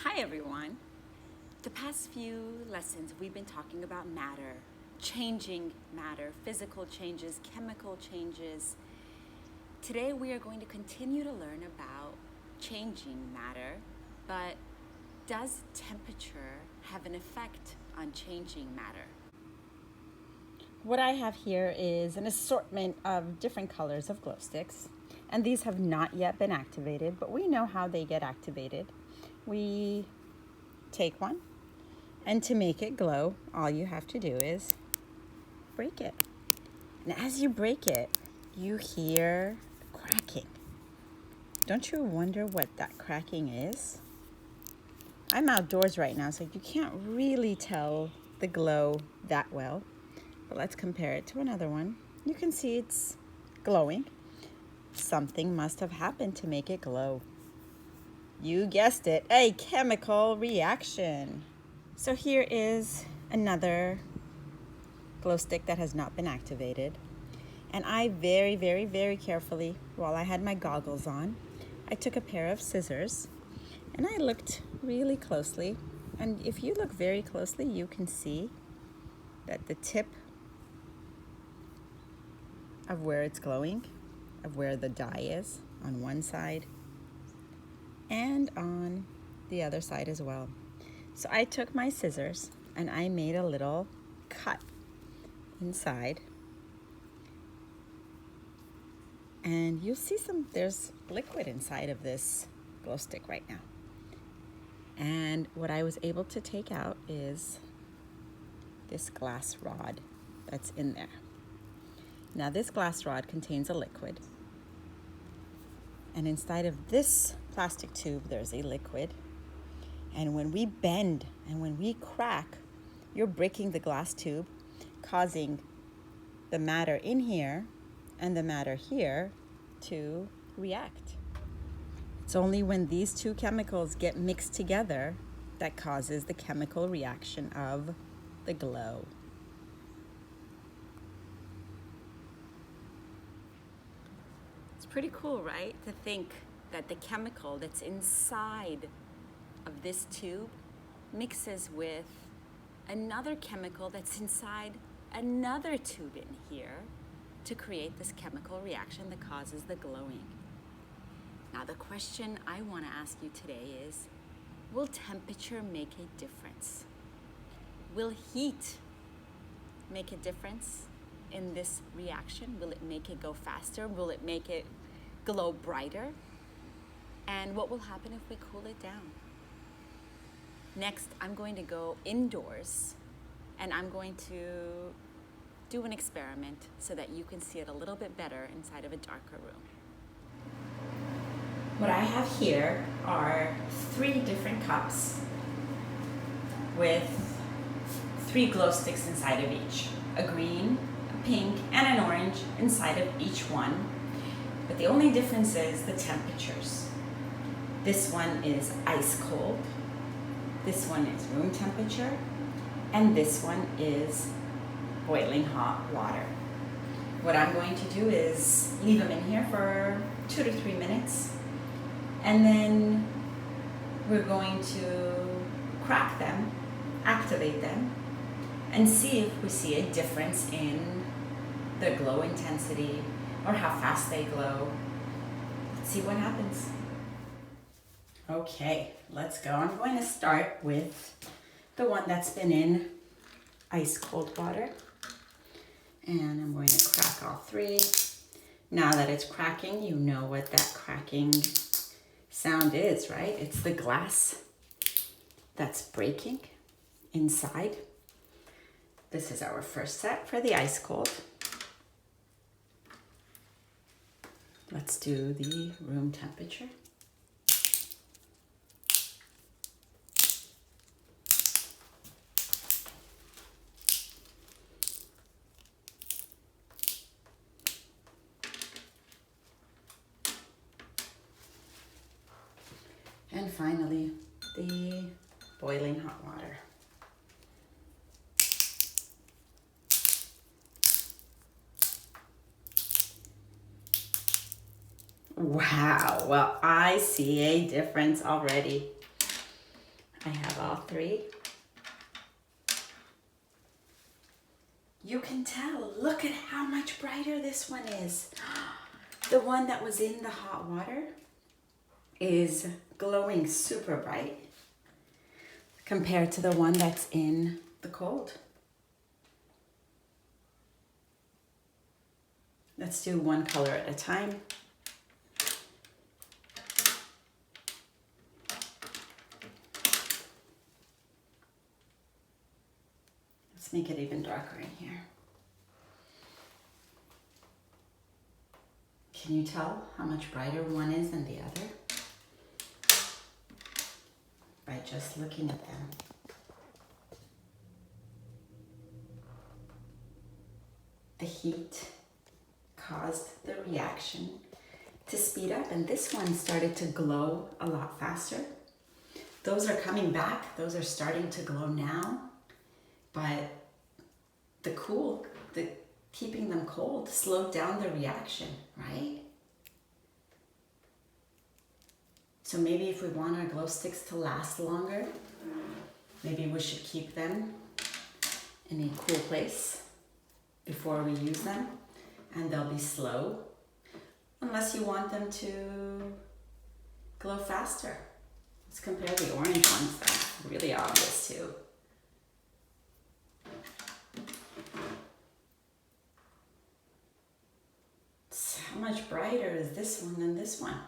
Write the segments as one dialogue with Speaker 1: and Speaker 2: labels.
Speaker 1: Hi everyone. The past few lessons we've been talking about matter, changing matter, physical changes, chemical changes. Today we are going to continue to learn about changing matter, but does temperature have an effect on changing matter?
Speaker 2: What I have here is an assortment of different colors of glow sticks, and these have not yet been activated, but we know how they get activated. We take one, and to make it glow, all you have to do is break it. And as you break it, you hear cracking. Don't you wonder what that cracking is? I'm outdoors right now, so you can't really tell the glow that well. But let's compare it to another one. You can see it's glowing. Something must have happened to make it glow. You guessed it, a chemical reaction. So here is another glow stick that has not been activated. And I very carefully, while I had my goggles on, I took a pair of scissors and I looked really closely. And if you look very closely, you can see that the tip of where it's glowing, of where the dye is on one side and on the other side as well. So I took my scissors and I made a little cut inside, and you'll see there's liquid inside of this glow stick right now. And what I was able to take out is this glass rod that's in there. Now this glass rod contains a liquid, and inside of this plastic tube there's a liquid, and when we bend and when we crack, you're breaking the glass tube, causing the matter in here and the matter here to react. It's only when these two chemicals get mixed together that causes the chemical reaction of the glow.
Speaker 1: Pretty cool, right? To think that the chemical that's inside of this tube mixes with another chemical that's inside another tube in here to create this chemical reaction that causes the glowing. Now the question I want to ask you today is, will temperature make a difference? Will heat make a difference in this reaction? Will it make it go faster? Will it make it glow brighter? And what will happen if we cool it down? Next, I'm going to go indoors and I'm going to do an experiment so that you can see it a little bit better inside of a darker room.
Speaker 2: What I have here are 3 different cups with 3 glow sticks inside of each. A green, a pink, and an orange inside of each one. But the only difference is the temperatures. This one is ice cold, this one is room temperature, and this one is boiling hot water. What I'm going to do is leave them in here for 2 to 3 minutes, and then we're going to crack them, activate them, and see if we see a difference in the glow intensity or how fast they glow. Let's see what happens. Okay, let's go. I'm going to start with the one that's been in ice cold water. And I'm going to crack all 3. Now that it's cracking, you know what that cracking sound is, right? It's the glass that's breaking inside. This is our first set for the ice cold. Let's do the room temperature. And finally, the boiling hot water. Wow, well, I see a difference already. I have all three. You can tell, look at how much brighter this one is. The one that was in the hot water is glowing super bright compared to the one that's in the cold. Let's do one color at a time. Let's make it even darker in here. Can you tell how much brighter one is than the other? By just looking at them. The heat caused the reaction to speed up, and this one started to glow a lot faster. Those are coming back, those are starting to glow now, but the keeping them cold slowed down the reaction, right? So maybe if we want our glow sticks to last longer, maybe we should keep them in a cool place before we use them, and they'll be slow, unless you want them to glow faster. Let's compare the orange ones. That's really obvious too. So how much brighter is this one than this one?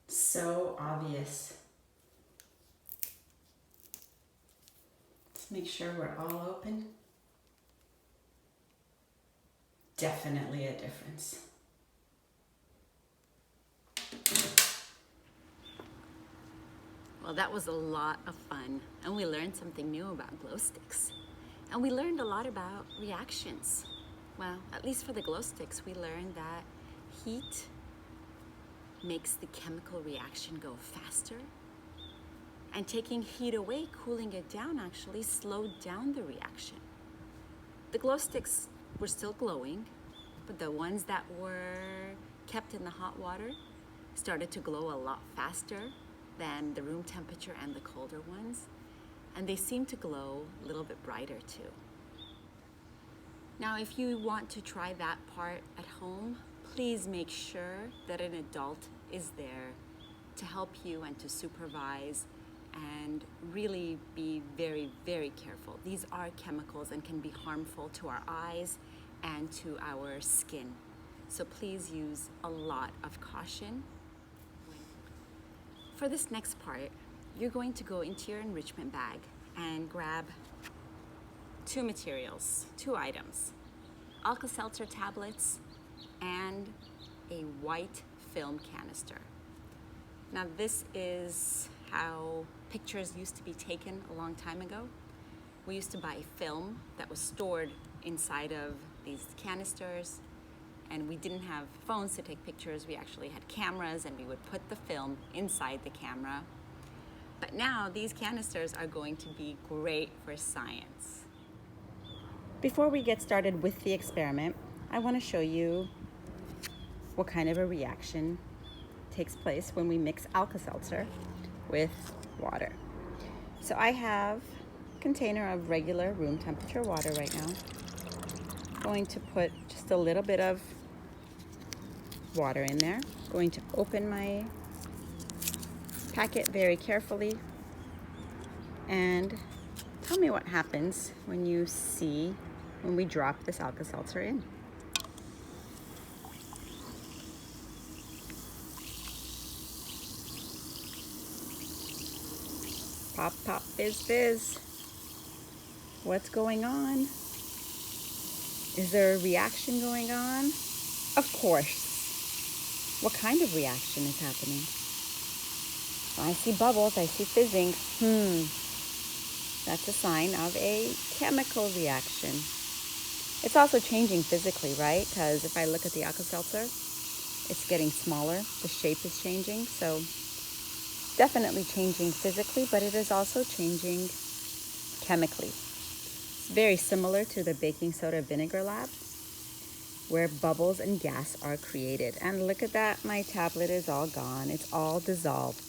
Speaker 2: So obvious. Let's make sure we're all open. Definitely a difference.
Speaker 1: Well, that was a lot of fun, and we learned something new about glow sticks. And we learned a lot about reactions. Well, at least for the glow sticks, we learned that heat makes the chemical reaction go faster. And taking heat away, cooling it down, actually slowed down the reaction. The glow sticks were still glowing, but the ones that were kept in the hot water started to glow a lot faster than the room temperature and the colder ones. And they seem to glow a little bit brighter too. Now, if you want to try that part at home, please make sure that an adult is there to help you and to supervise, and really be very, very careful. These are chemicals and can be harmful to our eyes and to our skin. So please use a lot of caution. For this next part, you're going to go into your enrichment bag and grab two materials, two items: Alka-Seltzer tablets and a white film canister. Now, this is how pictures used to be taken a long time ago. We used to buy film that was stored inside of these canisters, and we didn't have phones to take pictures. We actually had cameras, and we would put the film inside the camera. But now these canisters are going to be great for science. Before we get started with the experiment, I want to show you what kind of a reaction takes place when we mix Alka-Seltzer with water. So I have a container of regular room temperature water right now. I'm going to put just a little bit of water in there. I'm going to open my packet very carefully, and tell me what happens when you see when we drop this Alka-Seltzer in. Pop, pop, fizz, fizz. What's going on? Is there a reaction going on? Of course. What kind of reaction is happening? I see bubbles, I see fizzing. That's a sign of a chemical reaction. It's also changing physically, right? Because if I look at the Alka-Seltzer, it's getting smaller. The shape is changing. So definitely changing physically, but it is also changing chemically. It's very similar to the baking soda vinegar lab, where bubbles and gas are created. And look at that, my tablet is all gone. It's all dissolved.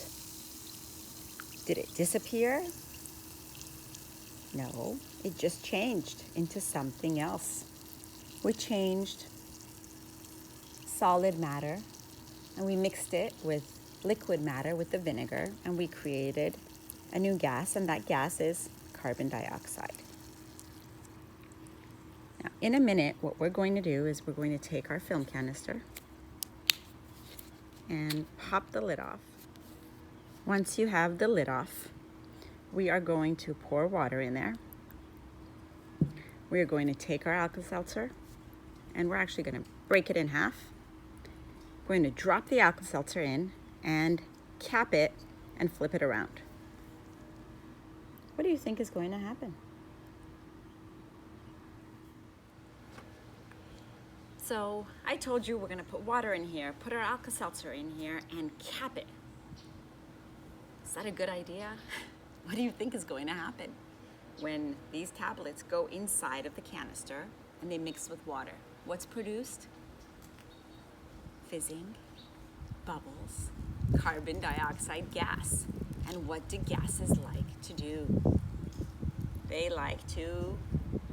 Speaker 2: Did it disappear? No, it just changed into something else. We changed solid matter and we mixed it with liquid matter with the vinegar, and we created a new gas, and that gas is carbon dioxide. Now, in a minute, what we're going to do is we're going to take our film canister and pop the lid off. Once you have the lid off, we are going to pour water in there. We are going to take our Alka-Seltzer, and we're actually going to break it in half. We're going to drop the Alka-Seltzer in and cap it and flip it around. What do you think is going to happen?
Speaker 1: So I told you we're going to put water in here, put our Alka-Seltzer in here, and cap it. Is that a good idea? What do you think is going to happen when these tablets go inside of the canister and they mix with water? What's produced? Fizzing, bubbles, carbon dioxide gas. And what do gases like to do? They like to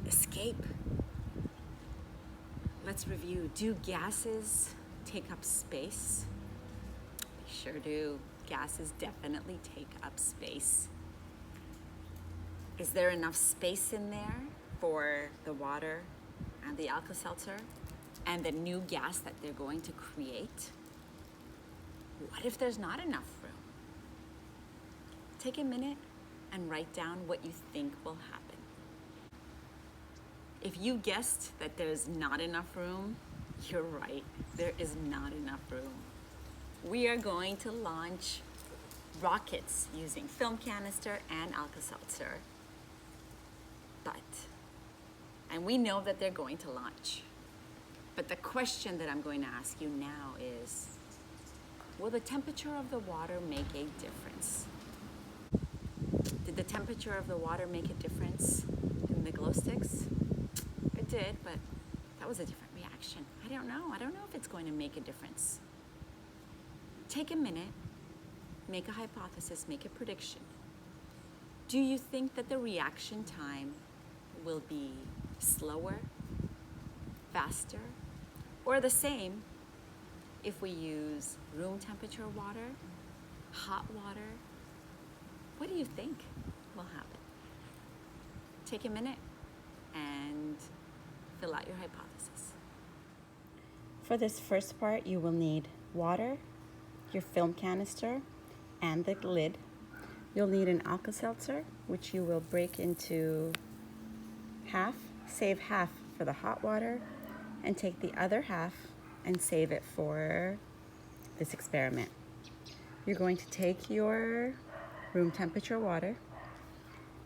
Speaker 1: escape. Let's review. Do gases take up space? They sure do. Gases definitely take up space. Is there enough space in there for the water and the Alka-Seltzer and the new gas that they're going to create? What if there's not enough room? Take a minute and write down what you think will happen. If you guessed that there's not enough room, you're right. There is not enough room. We are going to launch rockets using film canister and Alka-Seltzer. And we know that they're going to launch. But the question that I'm going to ask you now is, will the temperature of the water make a difference? Did the temperature of the water make a difference in the glow sticks? It did, but that was a different reaction. I don't know if it's going to make a difference. Take a minute, make a hypothesis, make a prediction. Do you think that the reaction time will be slower, faster, or the same if we use room temperature water, hot water? What do you think will happen? Take a minute and fill out your hypothesis.
Speaker 2: For this first part, you will need water, your film canister, and the lid. You'll need an Alka-Seltzer, which you will break into half, save half for the hot water, and take the other half and save it for this experiment. You're going to take your room temperature water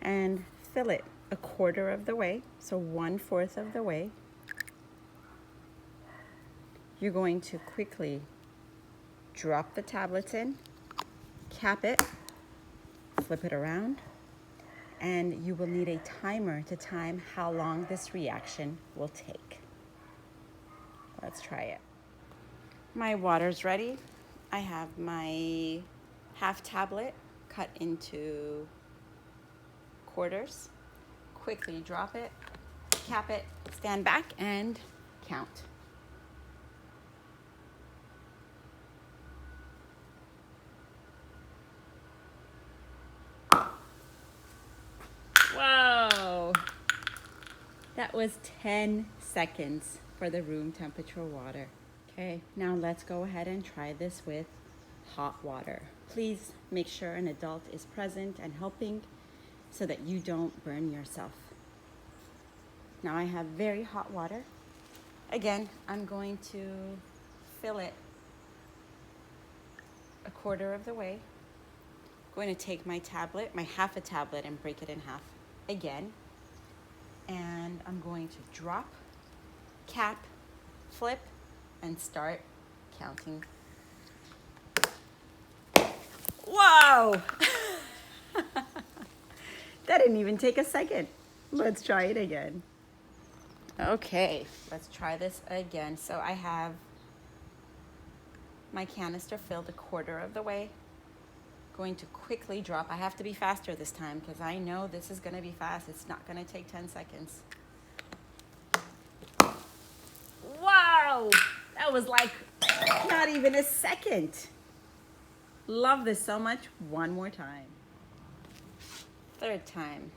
Speaker 2: and fill it a quarter of the way, so 1/4 of the way. You're going to quickly drop the tablets in, cap it, flip it around, and you will need a timer to time how long this reaction will take. Let's try it. My water's ready. I have my half tablet cut into quarters. Quickly drop it, cap it, stand back, and count. Whoa! That was 10 seconds for the room temperature water. Okay, now let's go ahead and try this with hot water. Please make sure an adult is present and helping so that you don't burn yourself. Now I have very hot water. Again, I'm going to fill it a quarter of the way. I'm going to take my tablet, my half a tablet, and break it in half again. And I'm going to drop, cap, flip, and start counting. Whoa! That didn't even take a second. Let's try it again. Okay, let's try this again. So I have my canister filled a quarter of the way. going to quickly drop. I have to be faster this time because I know this is going to be fast. It's not going to take 10 seconds. Wow! That was like not even a second. Love this so much. One more time. Third time.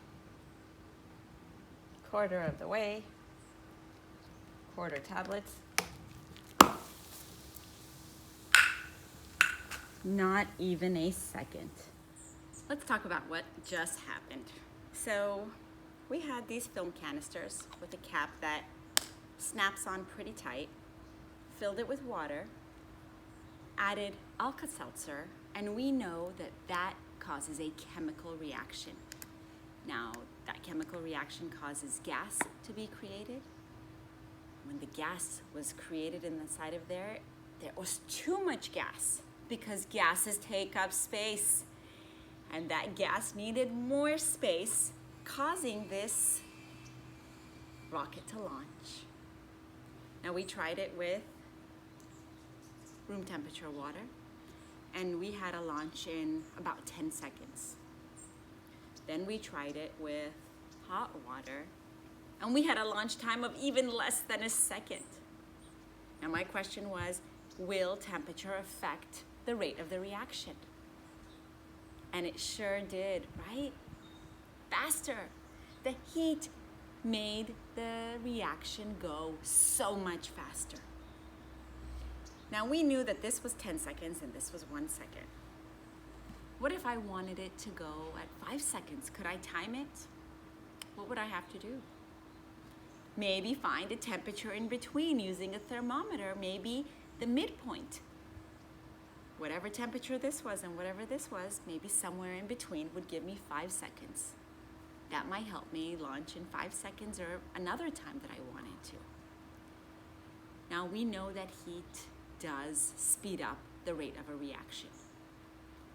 Speaker 2: Quarter of the way. Quarter tablets. Not even a second. Let's talk about what just happened. So we had these film canisters with a cap that snaps on pretty tight, filled it with water, added Alka-Seltzer, and we know that that causes a chemical reaction. Now, that chemical reaction causes gas to be created. When the gas was created inside of there was too much gas because gases take up space. And that gas needed more space, causing this rocket to launch. Now, we tried it with room temperature water, and we had a launch in about 10 seconds. Then we tried it with hot water, and we had a launch time of even less than a second. Now, my question was, will temperature affect the rate of the reaction? And it sure did, right? Faster. The heat made the reaction go so much faster. Now, we knew that this was 10 seconds and this was 1 second. What if I wanted it to go at 5 seconds? Could I time it? What would I have to do? Maybe find a temperature in between using a thermometer, maybe the midpoint. Whatever temperature this was and whatever this was, maybe somewhere in between would give me 5 seconds. That might help me launch in 5 seconds or another time that I wanted to. Now, we know that heat does speed up the rate of a reaction.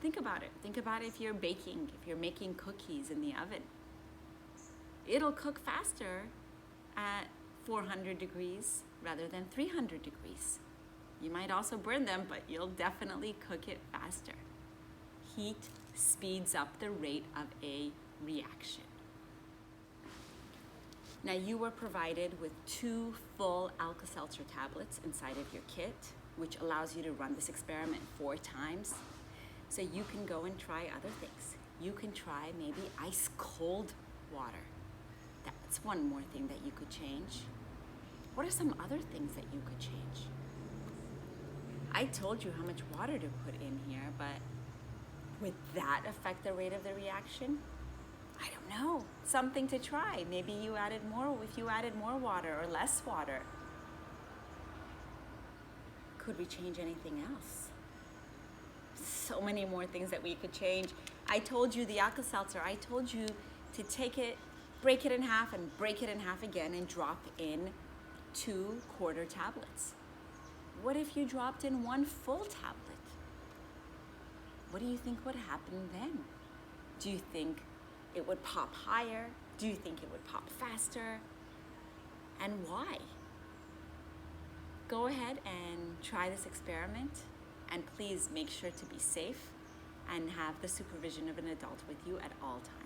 Speaker 2: Think about it. Think about if you're baking, if you're making cookies in the oven. It'll cook faster at 400 degrees rather than 300 degrees. You might also burn them, but you'll definitely cook it faster. Heat speeds up the rate of a reaction. Now, you were provided with 2 full Alka-Seltzer tablets inside of your kit, which allows you to run this experiment 4 times. So you can go and try other things. You can try maybe ice cold water. That's one more thing that you could change. What are some other things that you could change? I told you how much water to put in here, but would that affect the rate of the reaction? I don't know. Something to try. Maybe you added more, if you added more water or less water. Could we change anything else? So many more things that we could change. I told you the Alka-Seltzer, I told you to take it, break it in half and break it in half again and drop in 2 quarter tablets. What if you dropped in 1 full tablet? What do you think would happen then? Do you think it would pop higher? Do you think it would pop faster? And why? Go ahead and try this experiment, and please make sure to be safe and have the supervision of an adult with you at all times.